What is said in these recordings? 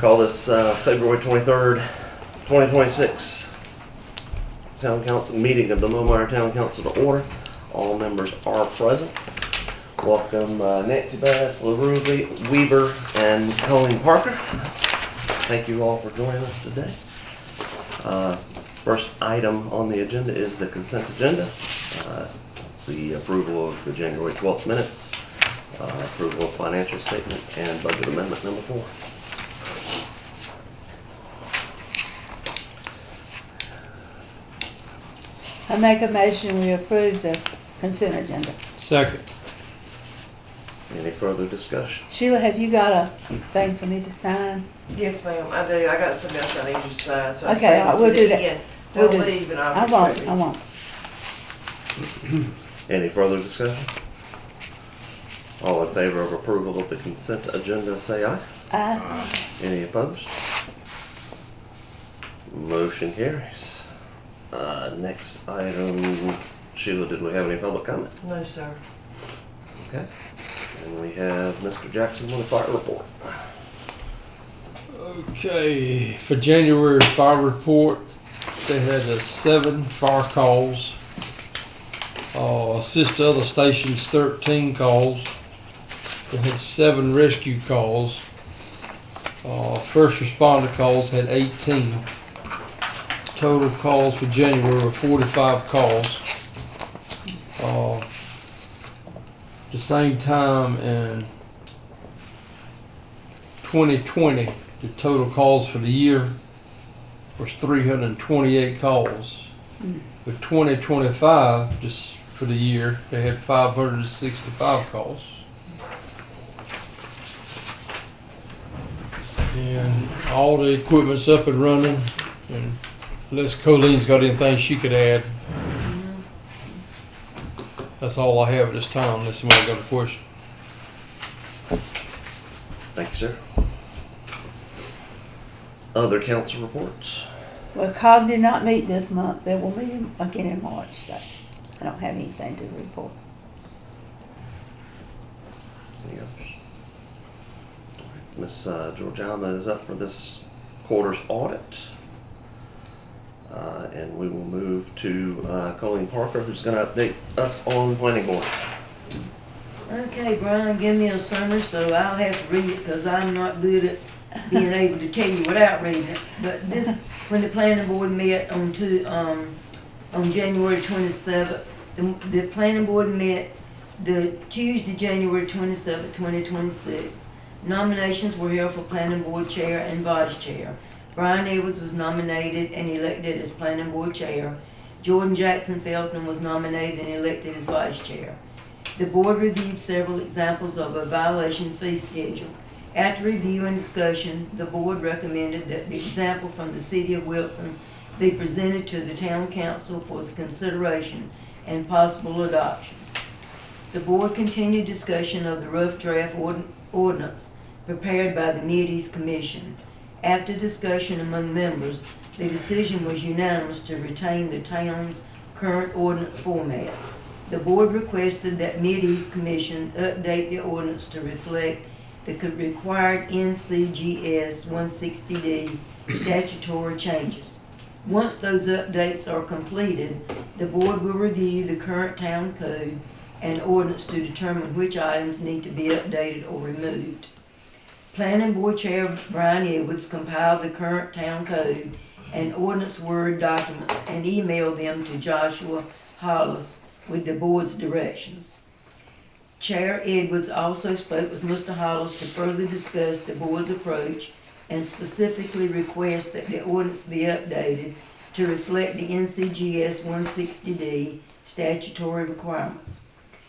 call this February 23rd, 2026 Town Council meeting of the Momire Town Council to order. All members are present. Welcome Nancy Bass, LaRue Weaver, and Colleen Parker. Thank you all for joining us today. First item on the agenda is the consent agenda. It's the approval of the January 12th minutes, approval of financial statements, and budget amendment number 4. I make a motion we approve the consent agenda. Second. Any further discussion? Sheila, have you got a thing for me to sign? Yes, ma'am, I do. I got something else I need you to sign, so I Okay, saved it we'll to do the that. end. We'll Don't do- leave and I I'll won't, retrieve I it. won't. Any further discussion? All in favor of approval of the consent agenda, say aye. Aye. Any opposed? Motion carries. Next item, Sheila, did we have any public comment? No, sir. Okay. And we have Mr. Jackson with a fire report. Okay, for January fire report, they had 7 fire calls. Assist other stations 13 calls. They had 7 rescue calls. First responder calls had 18. Total calls for January were 45 calls. The same time in 2020, the total calls for the year was 328 calls. For 2025, just for the year, they had 565 calls. And all the equipment's up and running, and unless Colleen's got anything she could add. That's all I have at this time, unless somebody got a question. Thank you, sir. Other council reports? Well, COG did not meet this month. They will meet again in March, so I don't have anything to report. Any others? Miss Georgiana is up for this quarter's audit. And we will move to Colleen Parker, who's going to update us on planning board. Okay, Brian, give me a summary, so I'll have to read it because I'm not good at being able to tell you without reading it. But this, when the planning board met on January 27th, the planning board met the Tuesday, January 27th, 2026. Nominations were held for planning board chair and vice chair. Brian Edwards was nominated and elected as planning board chair. Jordan Jackson Felton was nominated and elected as vice chair. The board reviewed several examples of a violation fee schedule. After review and discussion, the board recommended that the example from the city of Wilson be presented to the town council for consideration and possible adoption. The board continued discussion of the rough draft ordinance prepared by the Mid-East Commission. After discussion among members, the decision was unanimous to retain the town's current ordinance format. The board requested that Mid-East Commission update the ordinance to reflect the required NCGS 160D statutory changes. Once those updates are completed, the board will review the current town code and ordinance to determine which items need to be updated or removed. Planning Board Chair Brian Edwards compiled the current town code and ordinance Word documents and emailed them to Joshua Hollis with the board's directions. Chair Edwards also spoke with Mr. Hollis to further discuss the board's approach and specifically request that the ordinance be updated to reflect the NCGS 160D statutory requirements.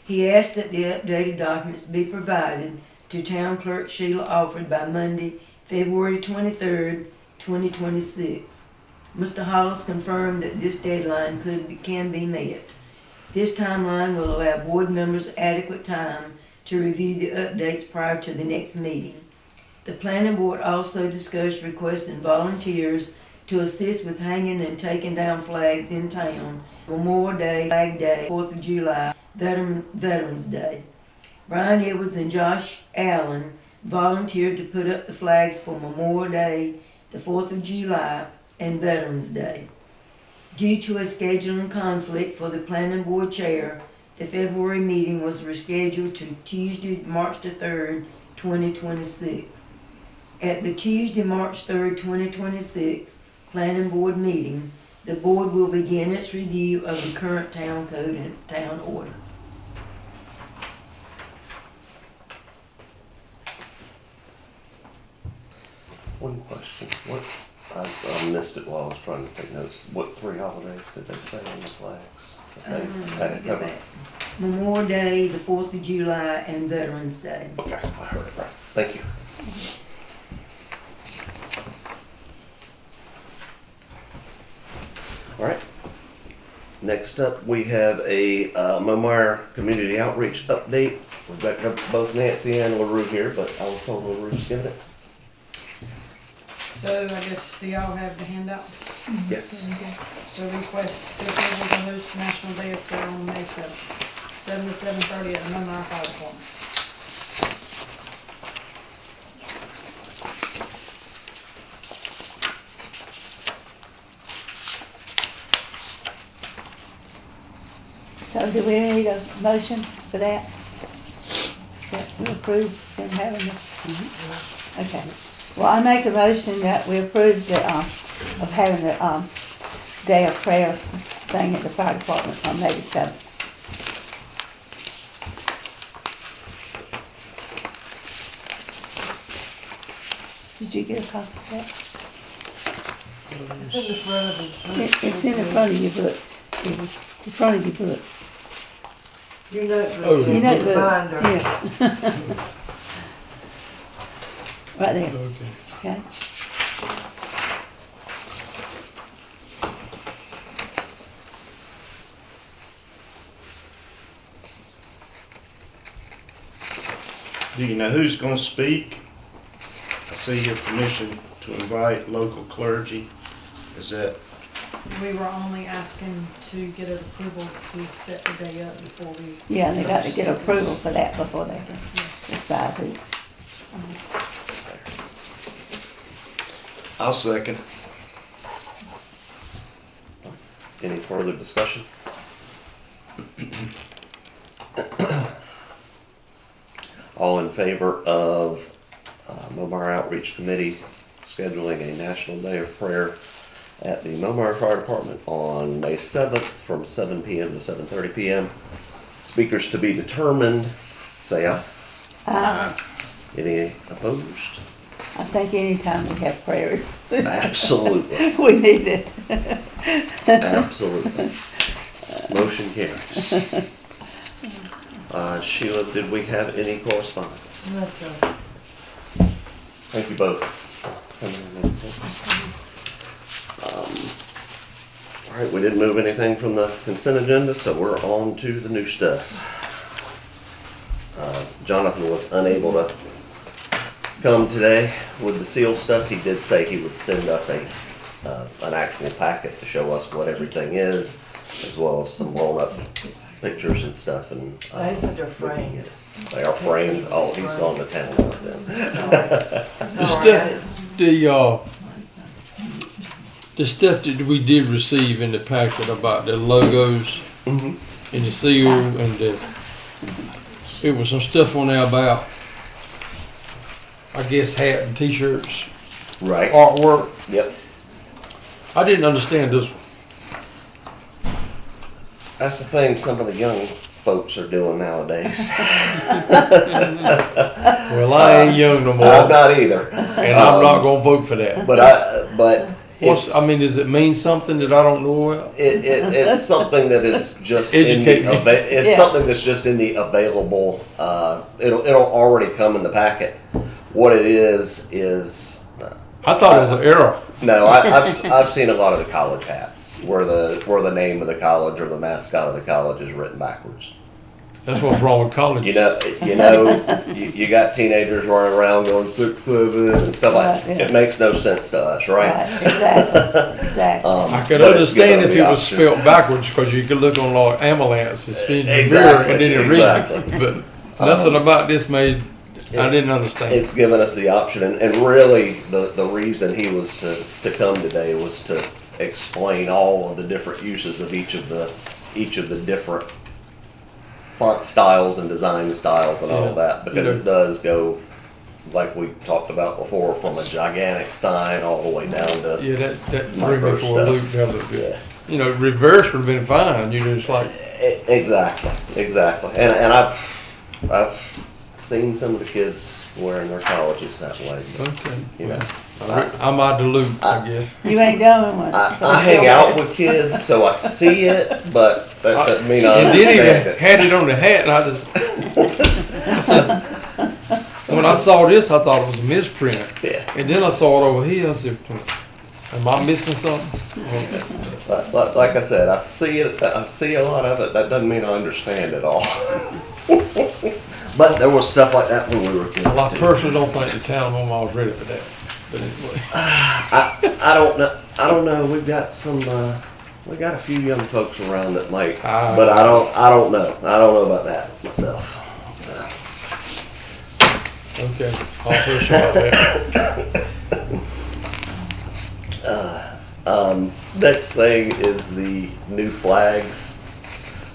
He asked that the updated documents be provided to Town Clerk Sheila Alford by Monday, February 23rd, 2026. Mr. Hollis confirmed that this deadline can be met. This timeline will allow board members adequate time to review the updates prior to the next meeting. The planning board also discussed requesting volunteers to assist with hanging and taking down flags in town, Memorial Day, Flag Day, 4th of July, Veterans Day. Brian Edwards and Josh Allen volunteered to put up the flags for Memorial Day, the 4th of July, and Veterans Day. Due to a scheduling conflict for the planning board chair, the February meeting was rescheduled to Tuesday, March the 3rd, 2026. At the Tuesday, March 3rd, 2026 planning board meeting, the board will begin its review of the current town code and town ordinance. One question, I missed it while I was trying to take notes. What 3 holidays did they say on the flags? That they had it covered? Memorial Day, the 4th of July, and Veterans Day. Okay, I heard it right. Thank you. All right. Next up, we have a Momire Community Outreach update. We've got both Nancy and LaRue here, but I was told LaRue's giving it. So I guess, do y'all have the handout? Yes. So request the approval to host National Day of Prayer on May 7th, 7 to 7:30 at the Monmouth Fire Department. So do we need a motion for that? That we approve them having it? Okay. Well, I make a motion that we approve the, of having the, day of prayer thing at the fire department on May the 7th. Did you get a copy of that? It's in the front of his. It's in the front of your book. The front of your book. Your notebook. Oh, Your your notebook. binder. Yeah. Right there, Okay. okay? Do you know who's going to speak? I see your permission to invite local clergy. Is that, We were only asking to get an approval to set the day up before we. Yeah, they got to get approval for that before they can Yes. decide who. I'll second. Any further discussion? All in favor of Momire Outreach Committee scheduling a National Day of Prayer at the Momire Fire Department on May 7th from 7 p.m. to 7:30 p.m. Speakers to be determined, say aye. Any opposed? I think anytime we have prayers. Absolutely. We need it. Absolutely. Motion carries. Sheila, did we have any correspondence? No, sir. Thank you both. All right, we didn't move anything from the consent agenda, so we're on to the new stuff. Jonathan was unable to come today with the seal stuff. He did say he would send us an actual packet to show us what everything is, as well as some blown-up pictures and stuff. And They said they're framed. They are framed. Oh, he's gone to town with them. The stuff that we did receive in the packet about the logos Mhm. and the seal and it was some stuff on there about, I guess, hat and t-shirts, Right. artwork. Yep. I didn't understand this one. That's the thing some of the young folks are doing nowadays. Well, I ain't young no more, I'm not either. and I'm not gonna vote for that. But What's, it's, I mean, does it mean something that I don't know about? it's something that is just Educate me. it's Yeah. something that's just in the available. It'll already come in the packet. What it is. I thought it was an error. No, I've seen a lot of the college hats where the name of the college or the mascot of the college is written backwards. That's what's wrong with college. You got teenagers running around going 6, 7 and stuff like that. Right, yeah. It makes no sense to us, right? Right, exactly, exactly. I could But it's understand given if the it was option. spelled backwards, because you could look on like ambulance and spin the mirror Exactly, and then it exactly. reads. But nothing about this made I didn't understand. It's given us the option, and really, the reason he was to come today was to explain all of the different uses of each of the different font styles and design styles and all of that, because it does go, like we talked about before, from a gigantic sign all the way down to Yeah, that threw micro me for a stuff. loop the other bit. Yeah. You know, reverse would have been fine. You just like, Exactly, and I've seen some of the kids wearing their colleges that way. But, okay, you know, I'm out the loop, I guess. You ain't going one. so I hang you'll- out with kids, so I see it, but that doesn't mean I And then he understand it. had it on the hat, and I said, when I saw this, I thought it was a misprint. Yeah. And then I saw it over here, I said, am I missing something? Okay. But like I said, I see it. I see a lot of it. That doesn't mean I understand it all. But there was stuff like that when we were kids Well, I too. personally don't think the town home I was ready for that. But anyway. I don't know. I don't know. We've got some. We got a few young folks around that might, but I don't know. I don't know about that myself. Okay, I'll push about that. Next thing is the new flags.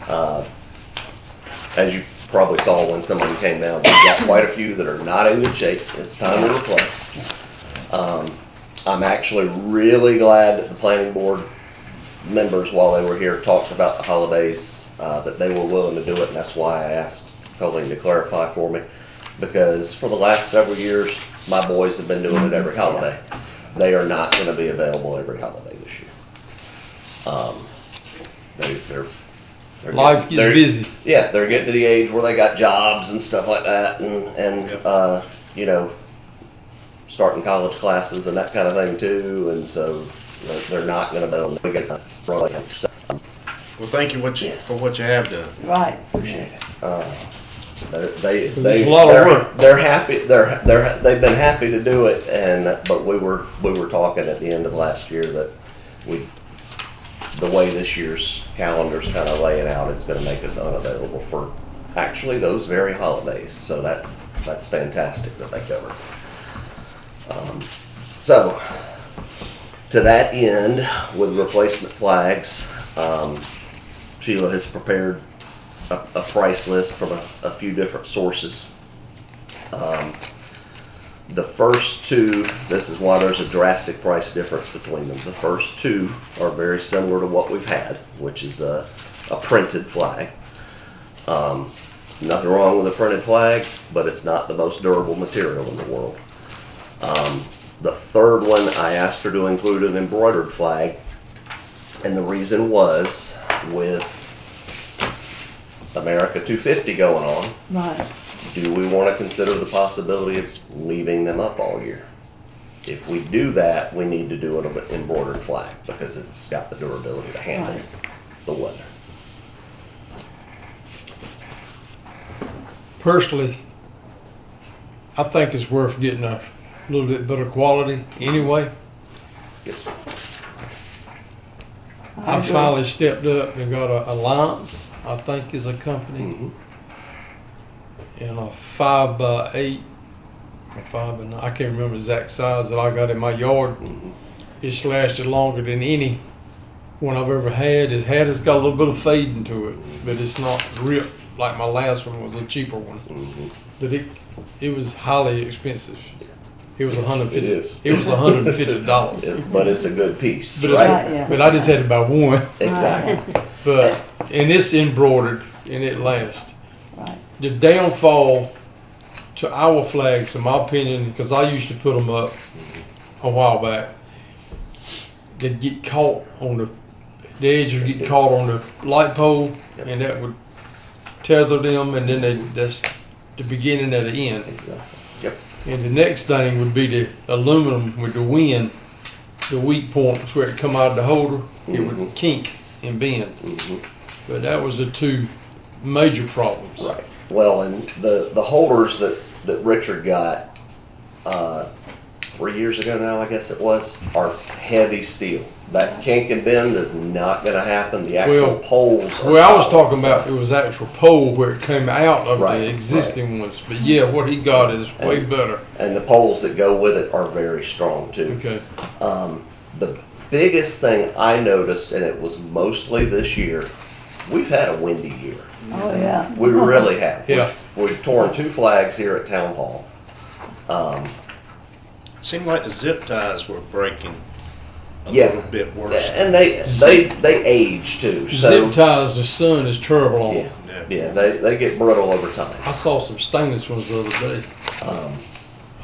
As you probably saw when somebody came down, we've got quite a few that are not in good shape. It's time to replace. I'm actually really glad that the planning board members, while they were here, talked about the holidays, that they were willing to do it, and that's why I asked Colleen to clarify for me. Because for the last several years, my boys have been doing it every holiday. They are not going to be available every holiday this year. Life gets busy. Yeah, they're getting to the age where they got jobs and stuff like that, and you know, starting college classes and that kind of thing too, and so they're not going to be able to get time. Well, thank you for what you have done. Right. Appreciate it. It's a lot of work. They're happy. They've been happy to do it, but we were talking at the end of last year that the way this year's calendar's kind of laying out, it's going to make us unavailable for actually those very holidays. So that's fantastic that they cover. So to that end, with replacement flags, Sheila has prepared a price list from a few different sources. The first two, this is why there's a drastic price difference between them. The first two are very similar to what we've had, which is a printed flag. Nothing wrong with a printed flag, but it's not the most durable material in the world. The third one, I asked her to include an embroidered flag, and the reason was with America 250 going on, Right. do we want to consider the possibility of leaving them up all year? If we do that, we need to do an embroidered flag because it's got the durability to handle Right. the weather. Personally, I think it's worth getting a little bit better quality anyway. Yes. I finally stepped up and got a Alliance, I think is a company, Mhm. and a 5x8, or 5x9, I can't remember the exact size that I got in my yard. Mhm. It's lasted longer than any one I've ever had. It's got a little bit of fading to it, but it's not ripped like my last one was, a cheaper one. Mhm. But it was highly expensive. It was $150. It is. It was $150. But it's a good piece, But, right? yeah. but I just had to buy one. Exactly. And it's embroidered and it lasts. Right. The downfall to our flags, in my opinion, because I used to put them up a while back, they'd get caught on the edge would get caught on the light pole, Yep. and that would tether them, and then that's the beginning of the end. Exactly. Yep. And the next thing would be the aluminum with the wind, the weak points where it come out of the holder, it Mhm. would kink and bend. Mhm. But that was the two major problems. Right. Well, and the holders that Richard got, 3 years ago now, I guess it was, are heavy steel. That kink and bend is not gonna happen. The actual Well, poles are. Well, I was solid, talking so- about, it was actual pole where it came out of Right, the existing ones, but yeah, what he got is way better. And the poles that go with it are very strong too. Okay, The biggest thing I noticed, and it was mostly this year, we've had a windy year. Oh, yeah. We really have. Yeah. We've torn 2 flags here at Town Hall. Seemed like the zip ties were breaking a Yeah. little bit worse. And they age too, so. zip ties, the sun is terrible on Yeah, them. Yeah. yeah, they get brittle over time. I saw some stainless ones the other day. Um,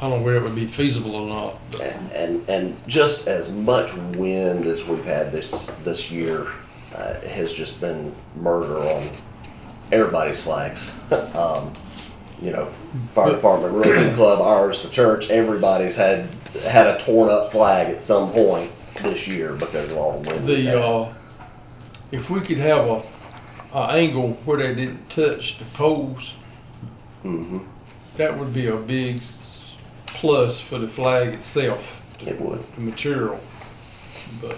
I don't know whether it would be feasible or not, but and just as much wind as we've had this year has just been murder on everybody's flags. You know, fire department, Rotary Club, ours, the church, everybody's had a torn up flag at some point this year because of all the wind. we've had. if we could have a angle where they didn't touch the poles, Mhm. that would be a big plus for the flag itself, It would. the material. But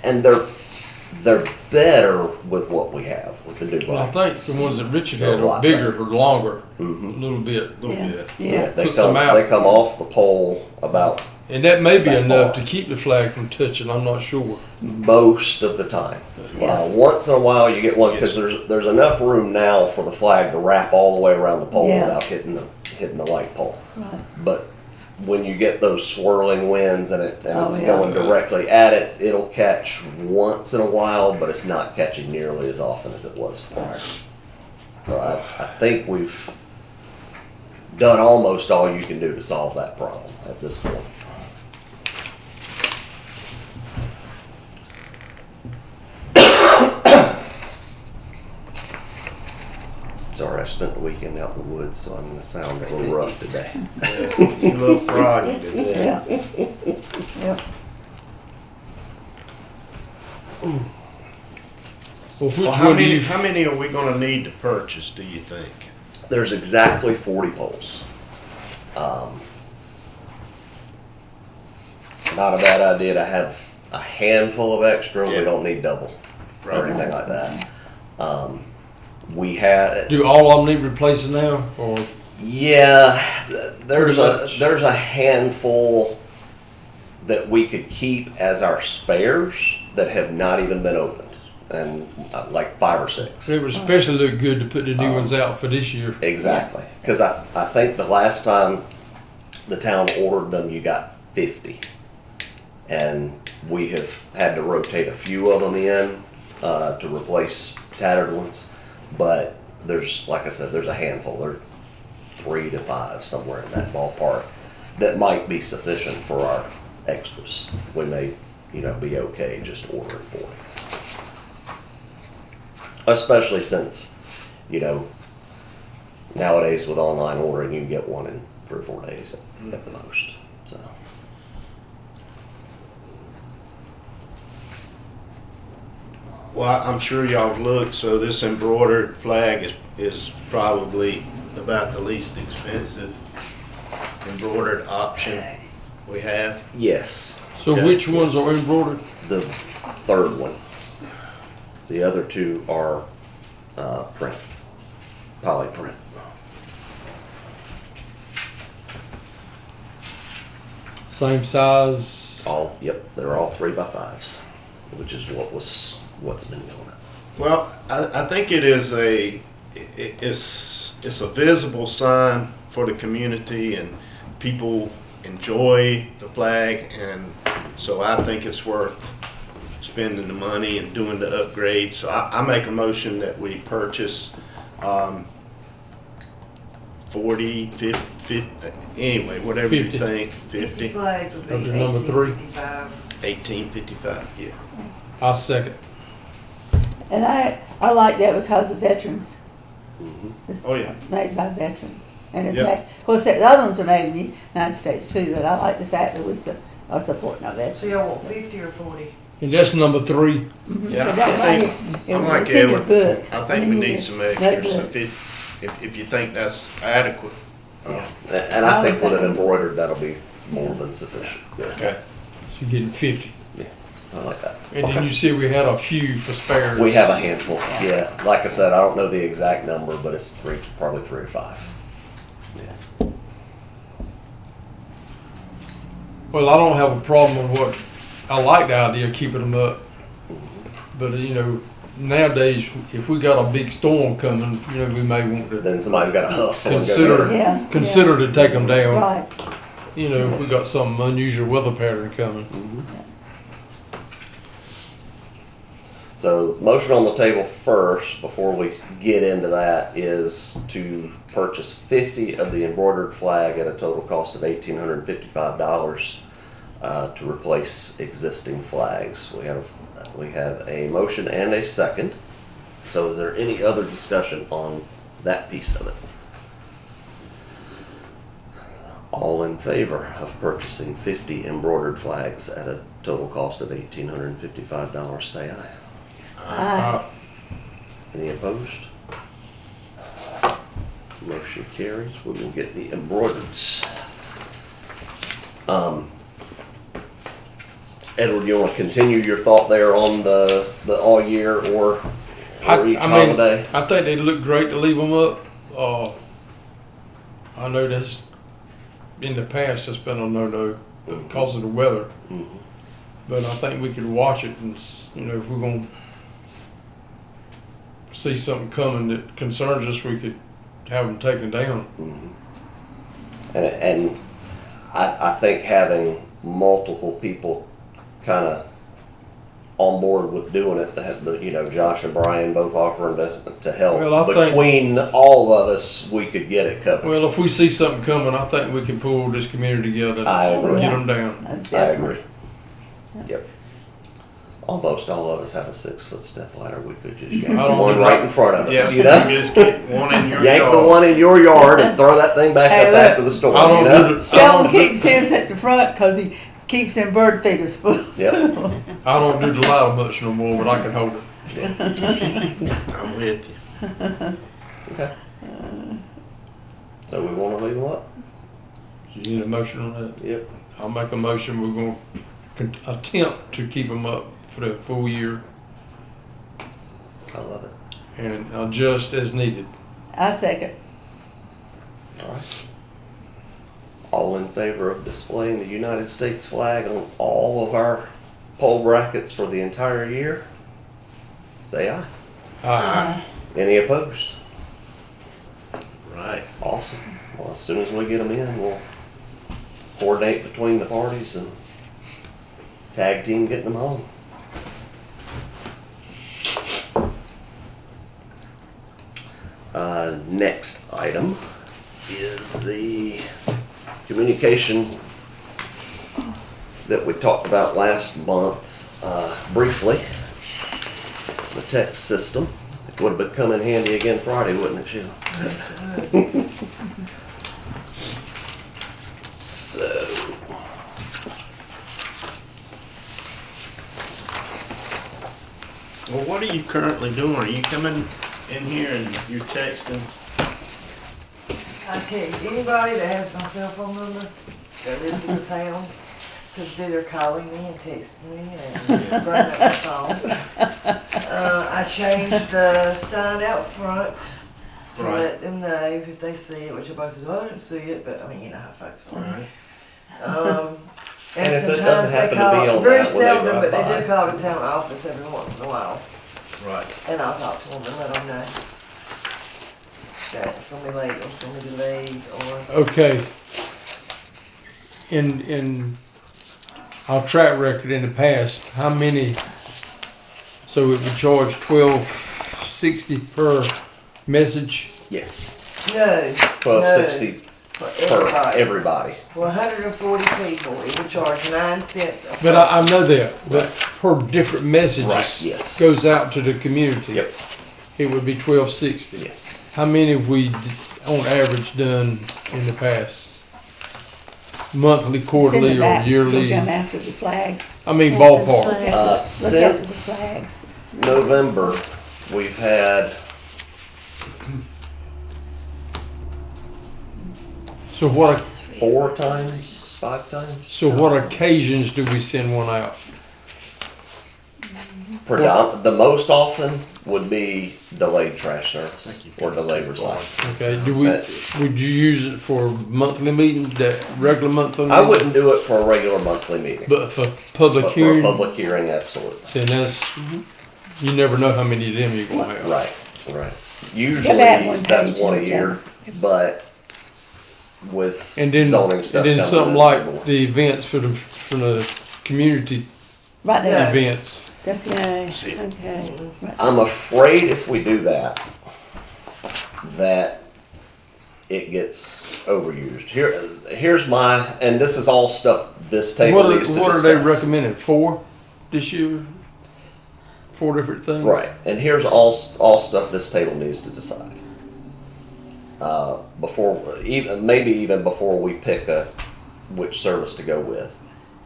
And they're better with what we have with the new well, I brackets. think the ones that Richard They're had a are lot bigger better. or longer, a Mhm. little bit. A little Yeah. bit. Yeah. They Puts them come out. they come off the pole about And that may be That enough far. to keep the flag from touching, I'm not sure. most of the time. Yeah. Once in a while you get one because there's enough room now for the flag to wrap all the way around the pole Yeah. without hitting the light pole. Right. But when you get those swirling winds and Oh, it's yeah. going directly at it, it'll catch once in a while, but it's not catching nearly as often as it was prior. So I think we've done almost all you can do to solve that problem at this point. Sorry, I spent the weekend out in the woods, so I'm gonna sound a little rough today. You little froggy today. Yeah. Yep. Well, which Well, one do you? how many are we gonna need to purchase, do you think? There's exactly 40 poles. Not a bad idea to have a handful of extra. Yeah. We don't need double or Right. anything like that. We had, Do all of them need replacing now, or? yeah, there's Pretty much. a handful that we could keep as our spares that have not even been opened, and like 5 or 6. It would especially look good to put the new ones out for this year. Exactly, because I think the last time the town ordered them, you got 50. And we have had to rotate a few of them in to replace tattered ones. But there's, like I said, there's a handful. There's 3 to 5, somewhere in that ballpark, that might be sufficient for our extras. We may, be okay just ordering 40. Especially since, nowadays with online ordering, you can get one in 3 or 4 days at the most. So. Well, I'm sure y'all have looked, so this embroidered flag is probably about the least expensive embroidered option we have. Yes, So Okay. which ones are embroidered? the third one. The other 2 are print, poly print. Same size? Yep, they're all 3x5s, which is what's been going on. Well, I think it is it's a visible sign for the community, and people enjoy the flag, and so I think it's worth spending the money and doing the upgrade. So I make a motion that we purchase 40, 50, anyway, whatever you 50. think, 50, flags would be Up to number 3. 1855. 1855, yeah. I'll second. And I like that because of veterans, Oh, yeah. made by veterans. And it's Yep. made, of course, the other ones are made in the United States too, but I like the fact that we are supporting our veterans. So y'all want 50 or 40? And that's number 3. Yeah, But that I way think, it I'm was like in your Edward. book. I think we need some extras. Notebook. If you think that's adequate, And I think with it embroidered, that'll be more than sufficient. Okay. So you're getting 50. I like that. And then you said we had a few for spares. We have a handful, yeah. Like I said, I don't know the exact number, but it's probably 3 or 5. Yeah. Well, I don't have a problem with what, I like the idea of keeping them up. But, you know, nowadays, if we got a big storm coming, you know, we may want to Then somebody's got to hustle and go get consider, it. consider to take them down. Right. You know, if we got some unusual weather pattern coming. So, motion on the table first, before we get into that, is to purchase 50 of the embroidered flag at a total cost of $1,855 to replace existing flags. We have a motion and a second. So, is there any other discussion on that piece of it? All in favor of purchasing 50 embroidered flags at a total cost of $1,855, say aye. Any opposed? Motion carries. We will get the embroidereds. Edward, you want to continue your thought there on the all year or each holiday? I think they look great to leave them up. I know that's, in the past, it's been a no-no because of the weather. Mhm. But I think we could watch it and, you know, if we're going to see something coming that concerns us, we could have them taken down. Mhm. And I think having multiple people kind of on board with doing it, you know, Josh and Brian both offering to help. Well, I think- Between all of us, we could get it covered. Well, if we see something coming, I think we can pull this community together I and agree. get them down. That's I definitely. agree. Yep. Almost all of us have a 6-foot step ladder. We could just yank I don't one do right that. in front of us, Yeah, you know? you just get one in your Yank yard. the one in your yard and throw that thing back Hey, up look, after the storm, I don't you know? do the- Sheldon keeps his at the front because he keeps them bird feeders full. Yep. I don't do the ladder much no more, but I can hold it. I'm with you. Okay. So we want to leave them up? You need a motion on that? Yep. I'll make a motion. We're going to attempt to keep them up for the full year I love it. and adjust as needed. I second. All right. All in favor of displaying the United States flag on all of our pole brackets for the entire year? Say aye. Aye. Any opposed? Right. Awesome. Well, as soon as we get them in, we'll coordinate between the parties and tag team getting them home. Next item is the communication that we talked about last month briefly. The text system. It would have come in handy again Friday, wouldn't it, Sheila? So, Well, what are you currently doing? Are you coming in here and you're texting? I tell you, anybody that has my cell phone number that lives in the town, because they're calling me and texting me and bringing up my phone. I changed the sign out front to Right. let them know if they see it, which everybody says, oh, I didn't see it, but I mean, you know how folks are. Right. And And if it doesn't sometimes happen they to call, be on very that when they seldom, drive but they by. do call the town office every once in a while. Right. And I'll talk to them and let them know that it's gonna be late, or it's gonna be delayed, or Okay. In our track record in the past, how many, so it would charge $12.60 per message? yes, no. $12.60 For per everybody. everybody. For 140 people, it would charge 9 cents a But I person. know that, but per different messages Right, yes. goes out to the community. Yep. It would be $12.60. Yes. How many have we, on average, done in the past? Monthly, quarterly, Send it or back. yearly? We'll come after the flags. I mean After the ballpark. flags. Look after the Since flags. November, we've had So what, 4 times, 5 times. so what occasions do we send one out? The most often would be delayed trash service or delayed recycling. Okay, would you use it for monthly meetings, that regular monthly meetings? I wouldn't do it for a regular monthly meeting. But for public But for a hearing, public hearing, absolutely. then that's, you never know how many of them you're gonna have. Right, right. That Usually, one that's page one a in the year, but with And then, zoning stuff and then coming something in, like more. the events for the community Right there, Yeah. events. that's it, See. okay. Right. I'm afraid if we do that, that it gets overused. Here's my, and this is all stuff this table What needs to discuss. what are they recommending, 4 this year? 4 different things? Right, and here's all stuff this table needs to decide. Maybe even before we pick which service to go with,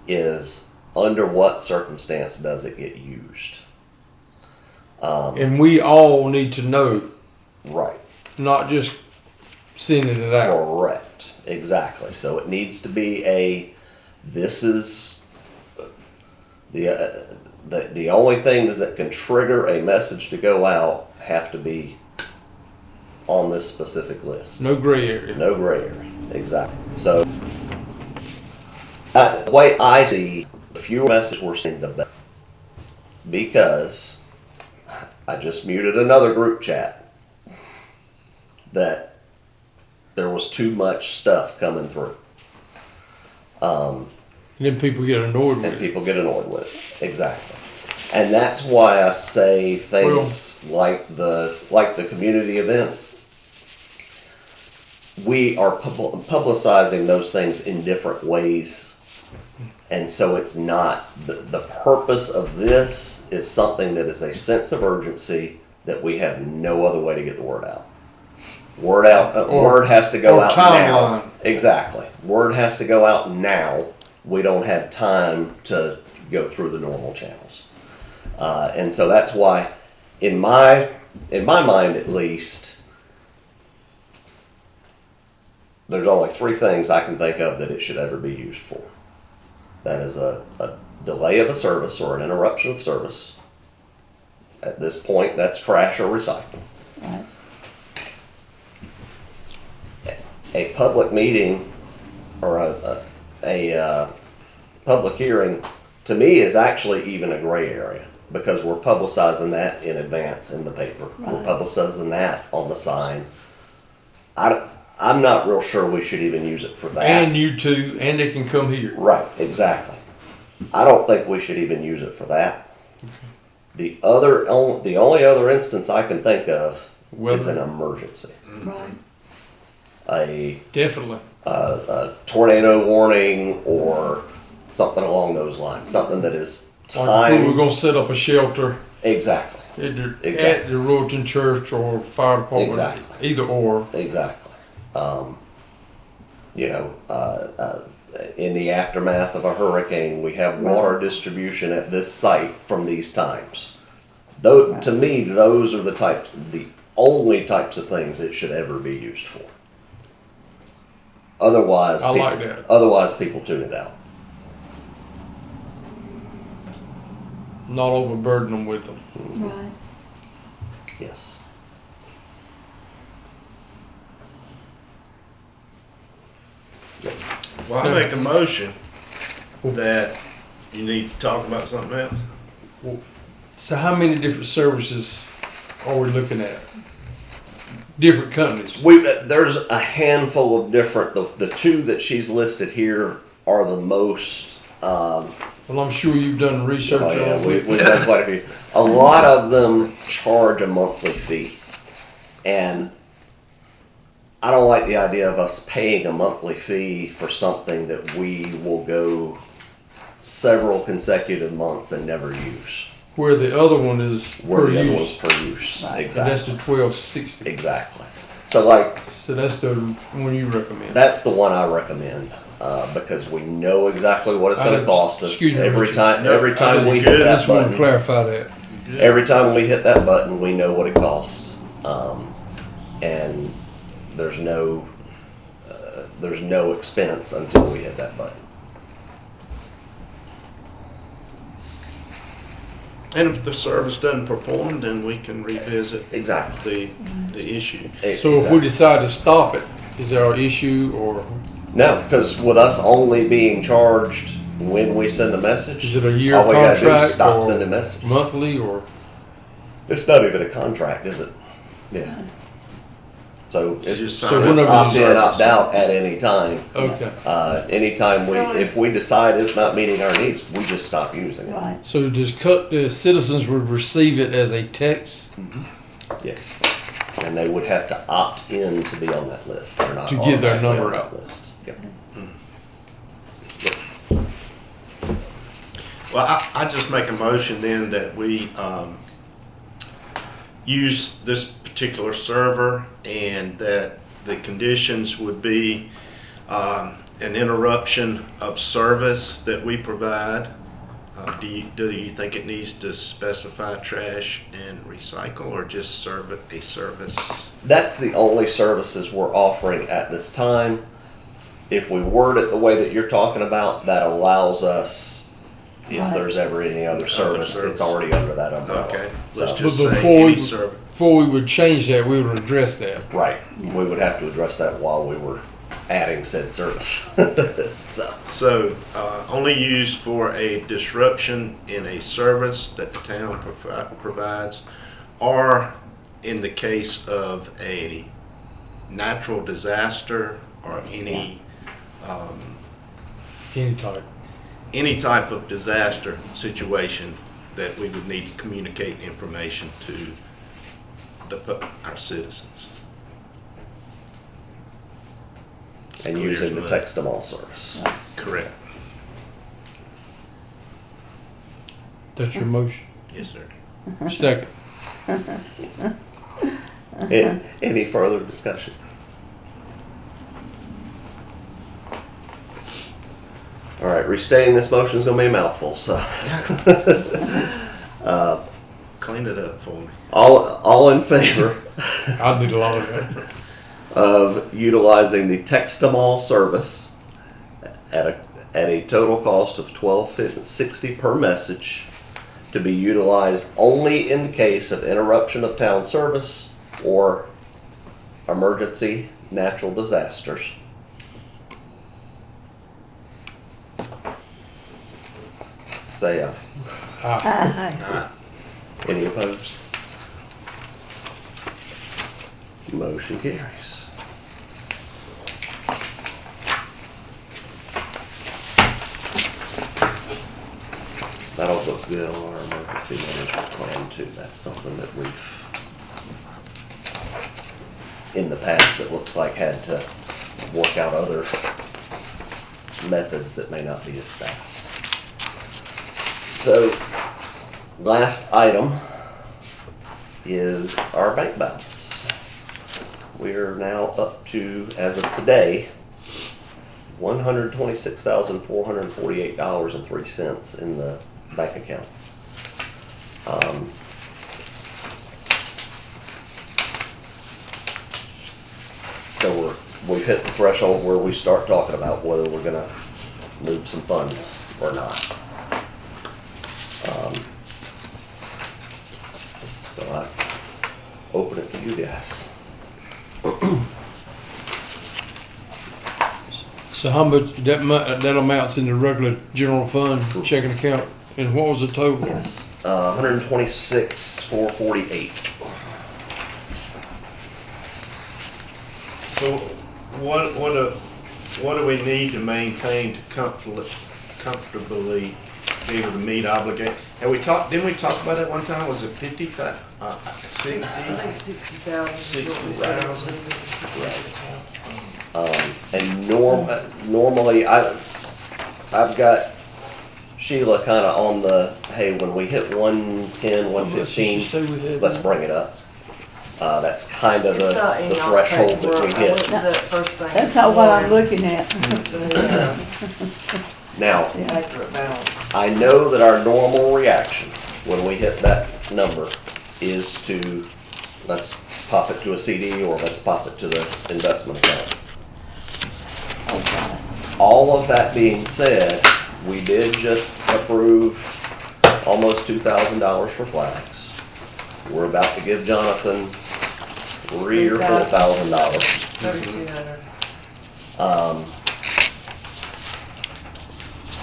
is under what circumstance does it get used? And we all need to know, Right, not just sending it out. correct, exactly. So it needs to be this is the only things that can trigger a message to go out have to be on this specific list. No gray area. No gray area, exactly. So, the way I see, the fewer messages we're sending, the better. Because I just muted another group chat that there was too much stuff coming through. And then people get annoyed with And it. people get annoyed with it, exactly. And that's why I say things like the community events. We are publicizing those things in different ways, and so it's not the purpose of this is something that is a sense of urgency that we have no other way to get the word out. Word has to go out now. Timeline. Exactly. Word has to go out now. We don't have time to go through the normal channels. And so that's why, in my mind at least, there's only 3 things I can think of that it should ever be used for. That is a delay of a service or an interruption of service. At this point, that's trash or recycling. Right. A public meeting or a public hearing, to me, is actually even a gray area because we're publicizing that in advance in the paper. We're Right. publicizing that on the sign. I'm not real sure we should even use it for that. And you too, and they can come here. Right, exactly. I don't think we should even use it for that. The only other instance I can think of is an Weather, emergency. Right. definitely. A tornado warning or something along those lines. Something that is Like if we were time. gonna set up a shelter Exactly, at Exactly. the Royalton Church or fire department, Exactly. either or. exactly. In the aftermath of a hurricane, we have water distribution at this site from these times. Though, to me, those are the only types of things it should ever be used for. Otherwise, I like that. Otherwise, people tune it out. Not overburden them with them. Right. Yes. Well, I make a motion that you need to talk about something else. So how many different services are we looking at? Different companies. There's a handful of different. The 2 that she's listed here are the most. Well, I'm sure you've done research Oh, yeah, on we've done quite a few. A lot of them charge a monthly fee, and I don't like the idea of us paying a monthly fee for something that we will go several consecutive months and never use. where the other one is Where per the other one's use. per use. Right. And that's the Exactly. 1260. Exactly. So like So that's the one you recommend. that's the one I recommend because we know exactly what it's going to cost us Excuse me, every Richard. time. No, Every time I we just- hit I that just want to button. clarify that. Every time we hit that button, we know what it costs, and there's there's no expense until we hit that button. And if the service doesn't perform, then we can revisit Exactly. the issue. So if we decide to stop it, is there an issue or No, because with us only being charged when we send a message, is it a year all we gotta do is contract stop or sending messages. monthly or? It's not even a contract, is it? Yeah. So Just it's sign So up whenever for opt in, service. opt out at any time. Okay. Anytime if we decide it's not meeting our needs, we just stop using it. Right, So the citizens would receive it as a text Yes. And they would have to opt in to be on that list. They're not To get their automatically number on out. that list. Yep. Well, I just make a motion then that we use this particular server and that the conditions would be an interruption of service that we provide. Do you think it needs to specify trash and recycle or just serve it a service? That's the only services we're offering at this time. If we word it the way that you're talking about, that allows us, if Right. there's ever any other service, it's already under that umbrella. Okay, let's So- just But say before any we- service. Before we would change that, we would address that. Right, Yeah. we would have to address that while we were adding said service. So, only used for a disruption in a service that the town provides, or in the case of a natural disaster or any type of disaster situation that we would need to communicate information to our citizens. And Clear using as the mud. text them all service. Correct. That's your motion. Yes, sir. Second. Any further discussion? All right, restating this motion is gonna be a mouthful, so. Clean it up for me. All in favor I did a lot of that. of utilizing the text them all service at a total cost of $12.60 per message to be utilized only in case of interruption of town service or emergency natural disasters. Say aye. Aye. Any opposed? Motion carries. That'll look good on our emergency management plan too. That's something that we've, in the past, it looks like had to work out other methods that may not be as fast. So, last item is our bank balance. We're now up to, as of today, $126,448.03 in the bank account. So we've hit the threshold where we start talking about whether we're gonna move some funds or not. So I open it to you guys. So how much, that amounts in the regular general fund checking account, and what was the total? Yes, 126,448. So what do we need to maintain to comfortably be able to meet obligation? And didn't we talk about that one time? Was it 60? I think 60,000. 60,000. And normally I've got Sheila kind of on the, hey, when we hit 110, 115, let's bring it up. That's kind of the threshold that we hit. That's not what I'm looking at. Now, Accurate balance. I know that our normal reaction when we hit that number is to, let's pop it to a CD or let's pop it to the investment account. All of that being said, we did just approve almost $2,000 for flags. We're about to give Jonathan $3,000 or $4,000. 3,200.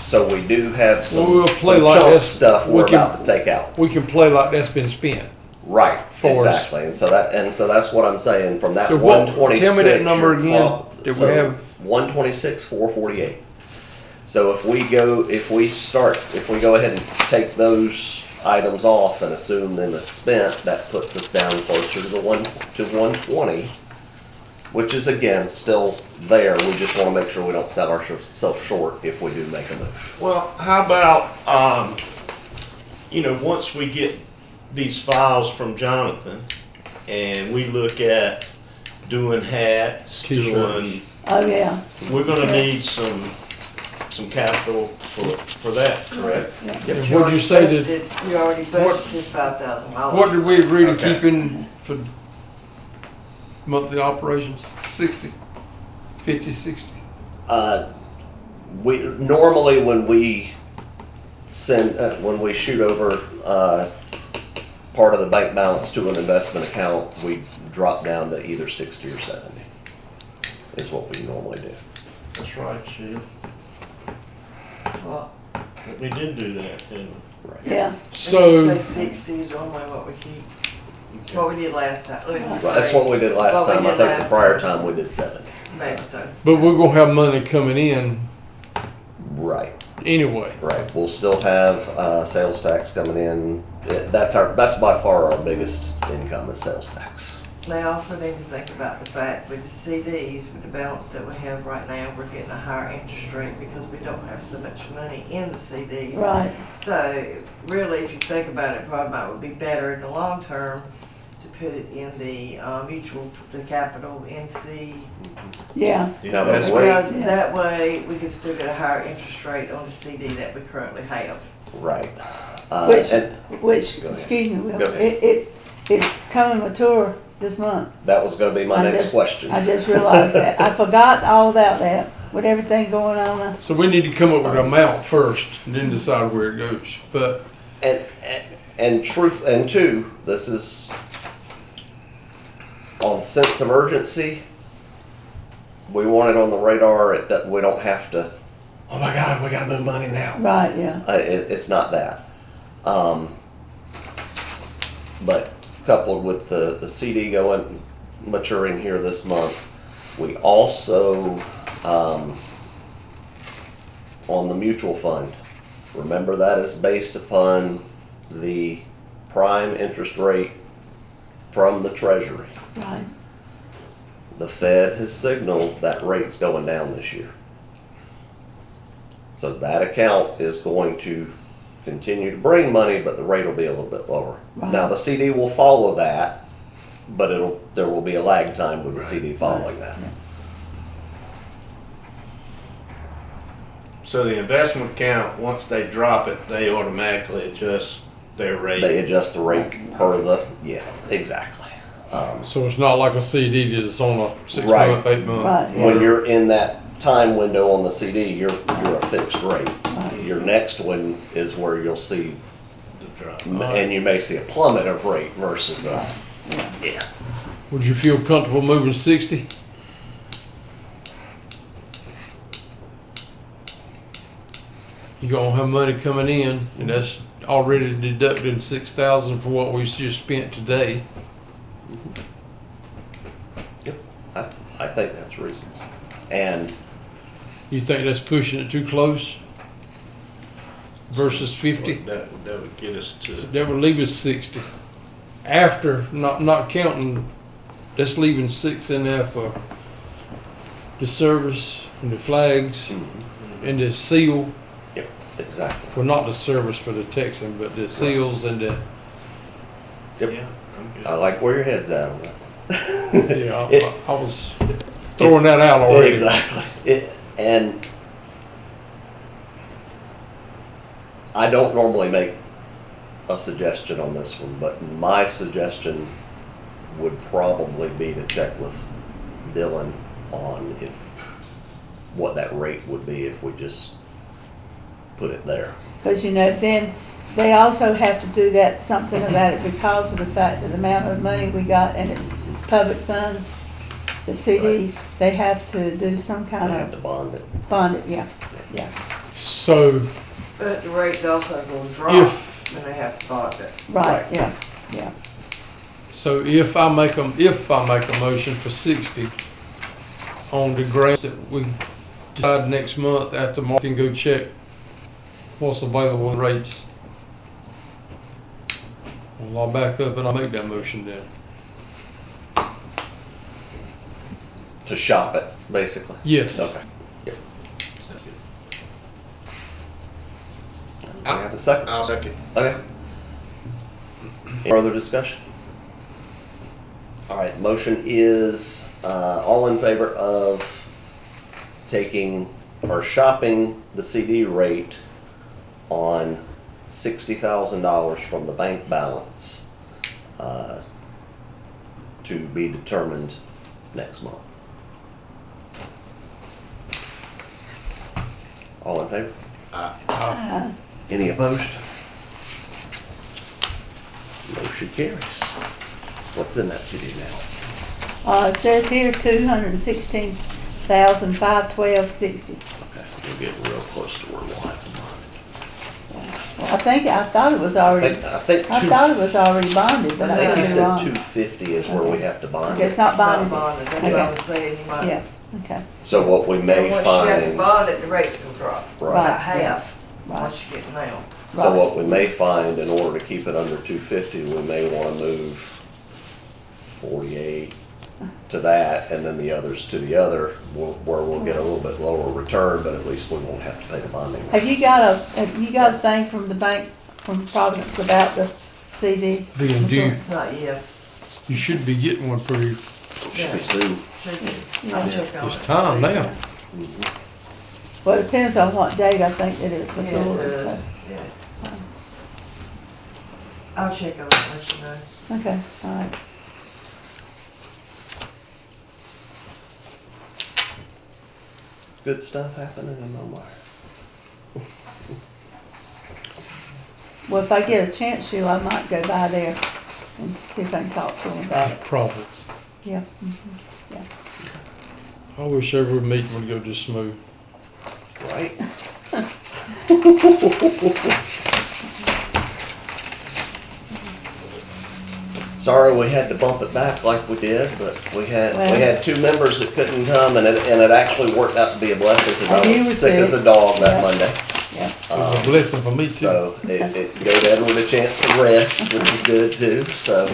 So we do have some, Well, we'll play some like chunk this. stuff We we're can- about to take out. We can play like that's been spent. Right, For us. exactly. And so that's what I'm saying, from that So what- 126. tell me that number you're again prob- that we so have. 126, 448. So if we go ahead and take those items off and assume them as spent, that puts us down closer to the 120, which is again still there. We just want to make sure we don't sell ourselves short if we do make a move. Well, how about, once we get these files from Jonathan and we look at doing hats, T-shirts. doing, Oh, yeah. we're gonna need some capital for that, correct? And what did you say that, You already what- budgeted $5,000. what did we agree to Okay. keep in for monthly operations? 60? 50, 60? We normally when we shoot over part of the bank balance to an investment account, we drop down to either 60 or 70. Is what we normally do. That's right, Sheila. Well, We did do that, didn't we? Right. Yeah. So, say 60 is normally what we keep. What we did last time. Right, that's what we did last What we time. I did think the last prior time. time we did 70. Maybe so. but we're gonna have money coming in Right. anyway. Right. We'll still have sales tax coming in. That's by far our biggest income is sales tax. They also need to think about the fact with the CDs, with the balance that we have right now, we're getting a higher interest rate because we don't have so much money in the CDs. Right. So really, if you think about it, probably might would be better in the long term to put it in the the capital NC. Yeah. Now, the That's rate- Because Yeah. that way, we could still get a higher interest rate on the CD that we currently have. Right. Which, And which, Go ahead. excuse me, Will, Go ahead. it's coming mature this month. that was going to be my I next just- question. I just realized that. I forgot all about that with everything going on. So we need to come up with an amount first and then decide where it goes. But And truth, and two, this is on sense of urgency. We want it on the radar. We don't have to. Oh my God, we got to move money now. Right, yeah. It's not that. But coupled with the CD maturing here this month, we also on the mutual fund. Remember that is based upon the prime interest rate from the Treasury. Right. The Fed has signaled that rate's going down this year. So that account is going to continue to bring money, but the rate will be a little bit lower. Right. Now the CD will follow that, but there will be a lag time with the CD following that. So the investment account, once they drop it, they automatically adjust their rate. They adjust the rate yeah, exactly. so it's not like a CD that's on a 6 Right. month, 8 month. Right, yeah. When you're in that time window on the CD, you're a fixed rate. Right. Your next one is where you'll see, The drop. and you may see a plummet of rate versus yeah. Would you feel comfortable moving 60? You're gonna have money coming in, and that's already deducting 6,000 for what we just spent today. I think that's reasonable. And You think that's pushing it too close? Versus 50? That would get us to, That would leave us 60. After, not counting, that's leaving 6 in there for the service and the flags and the seal. yep, exactly. Well, not the service for the Texan, but the seals and the, Yep. yeah, I'm good. I like where your head's at on that. yeah, It- I was throwing that out already. Exactly. And I don't normally make a suggestion on this one, but my suggestion would probably be to check with Dylan on what that rate would be if we just put it there. Because, then they also have to do that, something about it because of the fact that the amount of money we got and it's public funds, the CD, they have to do some They kind have to of bond it. bond it, yeah. So, But the rate's also gonna drop when they have to bond it. Right, Right. yeah. so if I make a motion for 60 on the grant that we decide next month after Mark can go check what's available in rates. Well, I'll back up and I'll make that motion then. To shop it, basically. Yes. Okay. Yep. We have a second. I'll second. Okay. Any further discussion? All right, motion is, all in favor of taking or shopping the CD rate on $60,000 from the bank balance, to be determined next month. All in favor? Any opposed? Motion carries. What's in that CD now? It says here 216,512.60. Okay, we're getting real close to where we'll have to bond Well, I thought it was it. already, I think I thought it was already bonded, but I I think could you be said wrong. 250 is where we have to bond Okay, it. it's not It's not bonded. bonded, that's what I was saying, you might. Yeah, okay, So what we may And once you have to find, bond it, the rate's gonna drop. Right. About half, right. once you get now. so what we may find, in order to keep it under 250, we may want to move 48 to that, and then the others to the other, where we'll get a little bit lower return, but at least we won't have to pay the bonding. Have you got a thing from the bank, from Providence about the CD? Being due, Not yet. you should be getting one pretty, Should be soon. Should be. Yeah. I'll check on it. it's time now. Mhm. Well, it depends on what date I think that it's Yeah, it before, does. so, Yeah. I'll check on it, let you know. okay, all right. Good stuff happening in Omar. Well, if I get a chance to, I might go by there and see if I can talk to them about it, Providence. yeah. I wish every meeting would go just smooth. Right? Sorry we had to bump it back like we did, but we had two members that couldn't come, and it actually worked out to be a blessing because I And you was were sick as sick. a dog that Yeah. Monday. Yeah. It was a blessing for me too. So it gave Edward a chance to rest, which is good too. So,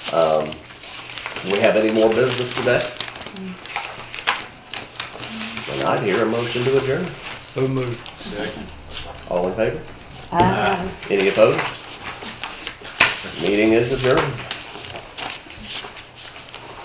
do we have any more business today? Then I'd hear a motion to adjourn. So moved. Second. All in favor? Ah. Any opposed? Meeting is adjourned.